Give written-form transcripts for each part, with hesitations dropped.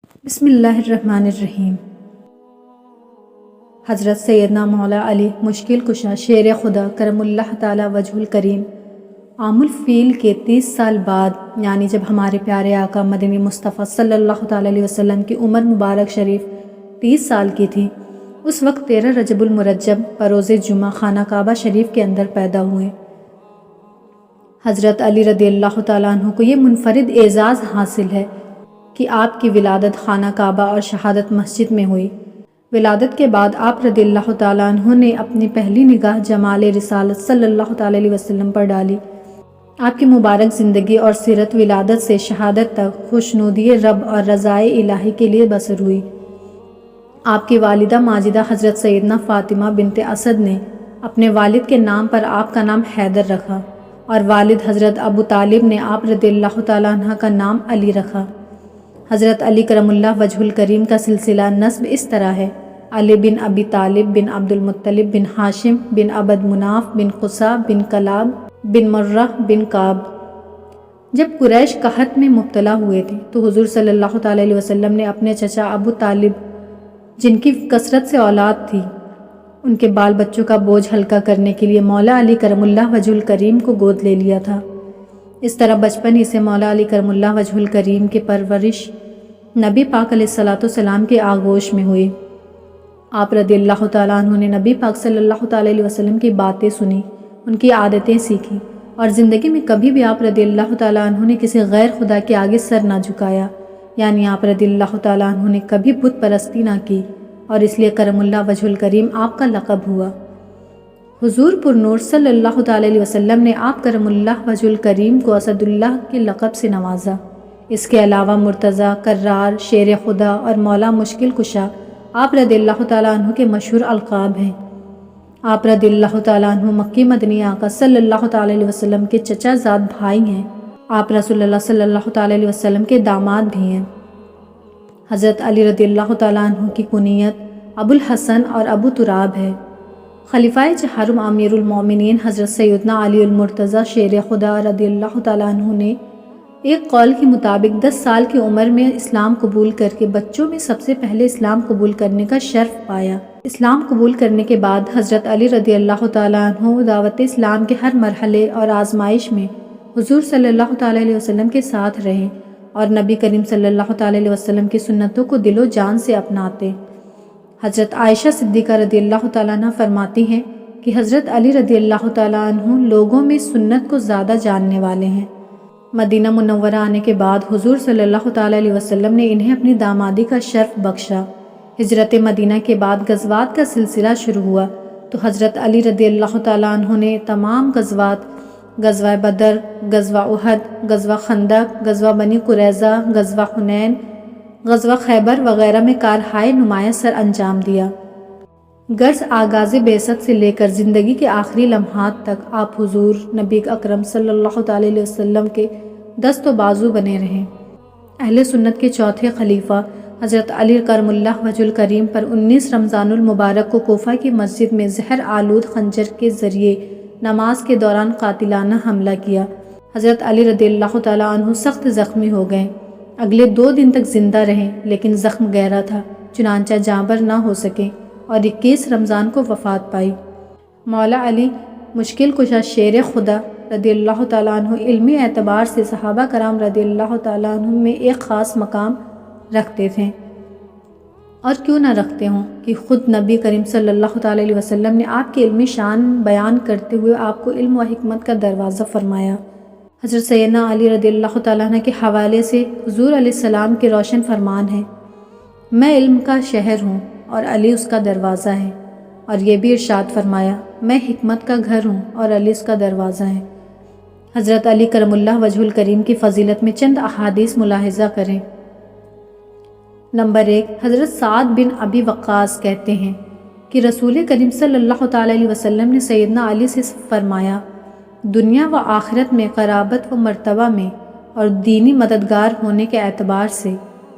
بسم اللہ الرحمن الرحیم۔ حضرت سیدنا مولا علی مشکل کشا شیر خدا کرم اللہ تعالی وجہ الکریم عام الفیل کے 30 سال بعد، یعنی جب ہمارے پیارے آقا مدنی مصطفیٰ صلی اللہ تعالی علیہ وسلم کی عمر مبارک شریف 30 سال کی تھی، اس وقت 13 رجب المرجب بروز جمعہ خانہ کعبہ شریف کے اندر پیدا ہوئے۔ حضرت علی رضی اللہ تعالیٰ عنہ کو یہ منفرد اعزاز حاصل ہے کہ آپ کی ولادت خانہ کعبہ اور شہادت مسجد میں ہوئی۔ ولادت کے بعد آپ رضی اللہ تعالیٰ عنہ نے اپنی پہلی نگاہ جمال رسالت صلی اللہ تعالیٰ علیہ وسلم پر ڈالی۔ آپ کی مبارک زندگی اور سیرت ولادت سے شہادت تک خوشنودی رب اور رضائے الہی کے لیے بسر ہوئی۔ آپ کی والدہ ماجدہ حضرت سیدنا فاطمہ بنت اسد نے اپنے والد کے نام پر آپ کا نام حیدر رکھا، اور والد حضرت ابو طالب نے آپ رضی اللہ تعالیٰ عنہ کا نام علی رکھا۔ حضرت علی کرم اللہ وجہ الکریم کا سلسلہ نسب اس طرح ہے: علی بن ابی طالب بن عبد المطلب بن ہاشم بن عبد مناف بن قصا بن کلاب بن مرہ بن کعب۔ جب قریش قحط میں مبتلا ہوئے تھے تو حضور صلی اللہ تعالیٰ علیہ وسلم نے اپنے چچا ابو طالب، جن کی کثرت سے اولاد تھی، ان کے بال بچوں کا بوجھ ہلکا کرنے کے لیے مولا علی کرم اللہ وجہ الکریم کو گود لے لیا تھا۔ اس طرح بچپن ہی سے مولا علی کرم اللہ وجہ الکریم کی پرورش نبی پاک علیہ الصلوۃ والسلام کے آغوش میں ہوئی۔ آپ رضی اللہ تعالیٰ عنہ نے نبی پاک صلی اللہ تعالیٰ علیہ وسلم کی باتیں سنی، ان کی عادتیں سیکھی، اور زندگی میں کبھی بھی آپ رضی اللہ تعالیٰ عنہ نے کسی غیر خدا کے آگے سر نہ جھکایا، یعنی آپ رضی اللہ تعالیٰ عنہ نے کبھی بت پرستی نہ کی، اور اس لیے کرم اللہ وجہ الکریم آپ کا لقب ہوا۔ حضور پر نور صلی اللہ تعالیٰ علیہ وسلم نے آپ کرم اللہ وجہ الکریم کو اسد اللہ کے لقب سے نوازا۔ اس کے علاوہ مرتضیٰ، کرار، شیر خدا اور مولا مشکل کشا آپ رضی اللہ تعالیٰ عنہ کے مشہور القاب ہیں۔ آپ رضی اللہ تعالیٰ عنہ مکی مدنی آقا صلی اللہ تعالیٰ علیہ وسلم کے چچا زاد بھائی ہیں۔ آپ رسول اللہ صلی اللہ تعالیٰ علیہ وسلم کے داماد بھی ہیں۔ حضرت علی رضی اللہ تعالیٰ عنہ کی کنیت ابو الحسن اور ابو تراب ہے۔ خلیفہ چہارم امیر المومنین حضرت سیدنا علی المرتضیٰ شیر خدا رضی اللہ تعالیٰ عنہ نے ایک قول کے مطابق 10 سال کی عمر میں اسلام قبول کر کے بچوں میں سب سے پہلے اسلام قبول کرنے کا شرف پایا۔ اسلام قبول کرنے کے بعد حضرت علی رضی اللہ تعالیٰ عنہ دعوت اسلام کے ہر مرحلے اور آزمائش میں حضور صلی اللہ تعالیٰ علیہ وسلم کے ساتھ رہے، اور نبی کریم صلی اللہ تعالیٰ علیہ وسلم کی سنتوں کو دل و جان سے اپناتے۔ حضرت عائشہ صدیقہ رضی اللہ تعالیٰ عنہ فرماتی ہیں کہ حضرت علی رضی اللہ تعالیٰ عنہ لوگوں میں سنت کو زیادہ جاننے والے ہیں۔ مدینہ منورہ آنے کے بعد حضور صلی اللہ تعالیٰ علیہ وسلم نے انہیں اپنی دامادی کا شرف بخشا۔ ہجرت مدینہ کے بعد غزوات کا سلسلہ شروع ہوا تو حضرت علی رضی اللہ تعالیٰ عنہ نے تمام غزوات، غزوہ بدر، غزوہ احد، غزوہ خندق، غزوہ بنی قریظہ، غزوہ حنین، غزوہ خیبر وغیرہ میں کارہائے نمایاں سر انجام دیا۔ غرض آغاز بعثت سے لے کر زندگی کے آخری لمحات تک آپ حضور نبی اکرم صلی اللہ تعالیٰ علیہ وسلم کے دست و بازو بنے رہیں۔ اہل سنت کے چوتھے خلیفہ حضرت علی کرم اللہ وجہ الکریم پر 19 رمضان المبارک کو کوفہ کی مسجد میں زہر آلود خنجر کے ذریعے نماز کے دوران قاتلانہ حملہ کیا۔ حضرت علی رضی اللہ تعالیٰ عنہ سخت زخمی ہو گئے۔ اگلے 2 دن تک زندہ رہیں، لیکن زخم گہرا تھا، چنانچہ جاں بر نہ ہو سکے اور 21 رمضان کو وفات پائی۔ مولا علی مشکل کشا شیر خدا رضی اللہ تعالیٰ عنہ علمی اعتبار سے صحابہ کرام رضی اللہ تعالیٰ عنہ میں ایک خاص مقام رکھتے تھے، اور کیوں نہ رکھتے ہوں کہ خود نبی کریم صلی اللہ تعالیٰ علیہ وسلم نے آپ کی علمی شان بیان کرتے ہوئے آپ کو علم و حکمت کا دروازہ فرمایا۔ حضرت سیدنا علی رضی اللہ تعالیٰ عنہ کے حوالے سے حضور علیہ السلام کے روشن فرمان ہے: میں علم کا شہر ہوں اور علی اس کا دروازہ ہے، اور یہ بھی ارشاد فرمایا: میں حکمت کا گھر ہوں اور علی اس کا دروازہ ہے۔ حضرت علی کرم اللہ وجہ الکریم کی فضیلت میں چند احادیث ملاحظہ کریں۔ نمبر 1، حضرت سعد بن ابی وقاص کہتے ہیں کہ رسول کریم صلی اللہ تعالیٰ علیہ وسلم نے سیدنا علی سے فرمایا: دنیا و آخرت میں قرابت و مرتبہ میں اور دینی مددگار ہونے کے اعتبار سے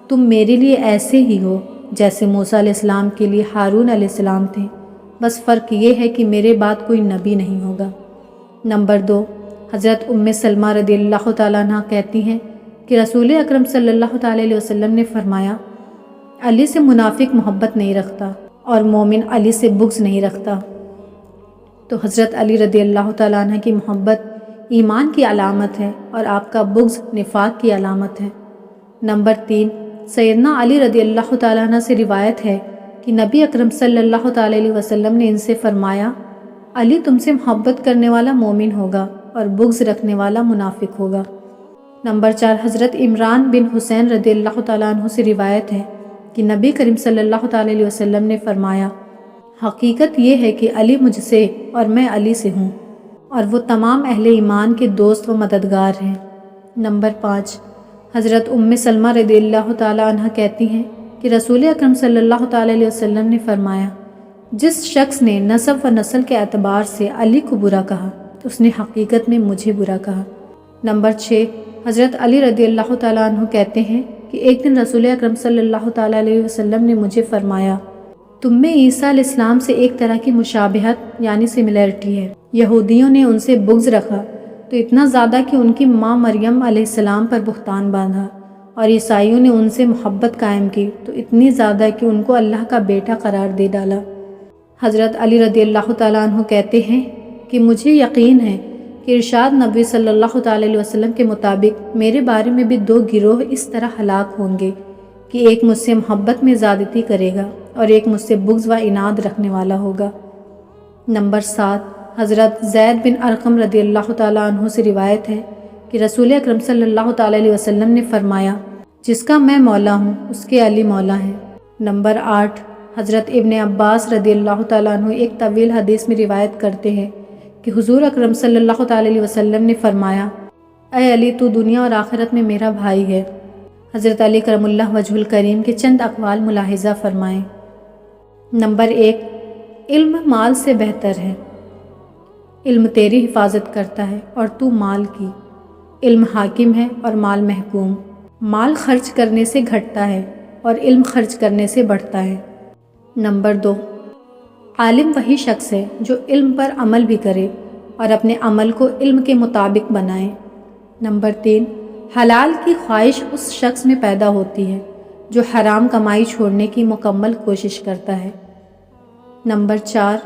تم میرے لیے ایسے ہی ہو جیسے موسیٰ علیہ السلام کے لیے ہارون علیہ السلام تھے، بس فرق یہ ہے کہ میرے بعد کوئی نبی نہیں ہوگا۔ نمبر 2، حضرت ام سلمہ رضی اللہ تعالیٰ عنہ کہتی ہیں کہ رسول اکرم صلی اللہ تعالیٰ علیہ وسلم نے فرمایا: علی سے منافق محبت نہیں رکھتا اور مومن علی سے بغض نہیں رکھتا۔ تو حضرت علی رضی اللہ تعالیٰ عنہ کی محبت ایمان کی علامت ہے اور آپ کا بغض نفاق کی علامت ہے۔ نمبر 3، سیدنا علی رضی اللہ تعالیٰ عنہ سے روایت ہے کہ نبی اکرم صلی اللہ تعالیٰ علیہ وسلم نے ان سے فرمایا، علی تم سے محبت کرنے والا مومن ہوگا اور بغض رکھنے والا منافق ہوگا۔ نمبر 4، حضرت عمران بن حسین رضی اللہ تعالیٰ عنہ سے روایت ہے کہ نبی کریم صلی اللہ تعالیٰ علیہ وسلم نے فرمایا، حقیقت یہ ہے کہ علی مجھ سے اور میں علی سے ہوں، اور وہ تمام اہل ایمان کے دوست و مددگار ہیں۔ نمبر 5، حضرت سلمہ رضی اللہ تعالیٰ عنہ کہتی ہیں کہ رسول اکرم صلی اللہ تعالیٰ علیہ وسلم نے فرمایا، جس شخص نے نسب و نسل کے اعتبار سے علی کو برا کہا تو اس نے حقیقت میں مجھے برا کہا۔ نمبر 6، حضرت علی رضی اللہ تعالیٰ عنہ کہتے ہیں کہ ایک دن رسول اکرم صلی اللہ تعالیٰ علیہ وسلم نے مجھے فرمایا، تم میں عیسیٰ علیہ السلام سے ایک طرح کی مشابہت یعنی سملیرٹی ہے۔ یہودیوں نے ان سے بغض رکھا تو اتنا زیادہ کہ ان کی ماں مریم علیہ السلام پر بہتان باندھا، اور عیسائیوں نے ان سے محبت قائم کی تو اتنی زیادہ کہ ان کو اللہ کا بیٹا قرار دے ڈالا۔ حضرت علی رضی اللہ تعالیٰ عنہ کہتے ہیں کہ مجھے یقین ہے کہ ارشاد نبی صلی اللہ تعالیٰ علیہ وسلم کے مطابق میرے بارے میں بھی 2 گروہ اس طرح ہلاک ہوں گے کہ ایک مجھ سے محبت میں زیادتی کرے گا اور ایک مجھ سے بغض و عناد رکھنے والا ہوگا۔ نمبر 7، حضرت زید بن ارقم رضی اللہ تعالیٰ عنہ سے روایت ہے کہ رسول اکرم صلی اللہ تعالیٰ علیہ وسلم نے فرمایا، جس کا میں مولا ہوں اس کے علی مولا ہیں۔ نمبر 8، حضرت ابن عباس رضی اللہ تعالیٰ عنہ ایک طویل حدیث میں روایت کرتے ہیں کہ حضور اکرم صلی اللہ تعالیٰ علیہ وسلم نے فرمایا، اے علی تو دنیا اور آخرت میں میرا بھائی ہے۔ حضرت علی کرم اللہ وجہ الکریم کے چند اقوال ملاحظہ فرمائیں۔ نمبر 1، علم مال سے بہتر ہے۔ علم تیری حفاظت کرتا ہے اور تو مال کی۔ علم حاکم ہے اور مال محکوم۔ مال خرچ کرنے سے گھٹتا ہے اور علم خرچ کرنے سے بڑھتا ہے۔ نمبر 2، عالم وہی شخص ہے جو علم پر عمل بھی کرے اور اپنے عمل کو علم کے مطابق بنائے۔ نمبر 3، حلال کی خواہش اس شخص میں پیدا ہوتی ہے جو حرام کمائی چھوڑنے کی مکمل کوشش کرتا ہے۔ نمبر 4،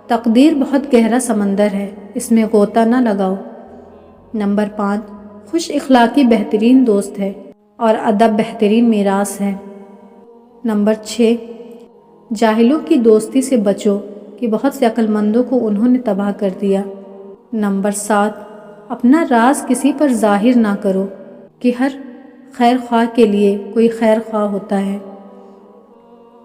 تقدیر بہت گہرا سمندر ہے، اس میں غوطہ نہ لگاؤ۔ نمبر 5، خوش اخلاقی بہترین دوست ہے اور ادب بہترین میراث ہے۔ نمبر 6، جاہلوں کی دوستی سے بچو کہ بہت سے عقل مندوں کو انہوں نے تباہ کر دیا۔ نمبر 7، اپنا راز کسی پر ظاہر نہ کرو کہ ہر خیر خواہ کے لیے کوئی خیر خواہ ہوتا ہے۔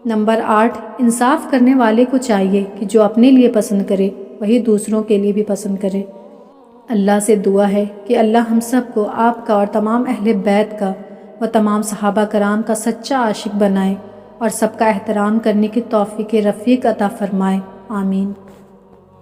نمبر 8، انصاف کرنے والے کو چاہیے کہ جو اپنے لیے پسند کرے وہی دوسروں کے لیے بھی پسند کرے۔ اللہ سے دعا ہے کہ اللہ ہم سب کو آپ کا اور تمام اہل بیت کا و تمام صحابہ کرام کا سچا عاشق بنائے اور سب کا احترام کرنے کی توفیق رفیق عطا فرمائے، آمین۔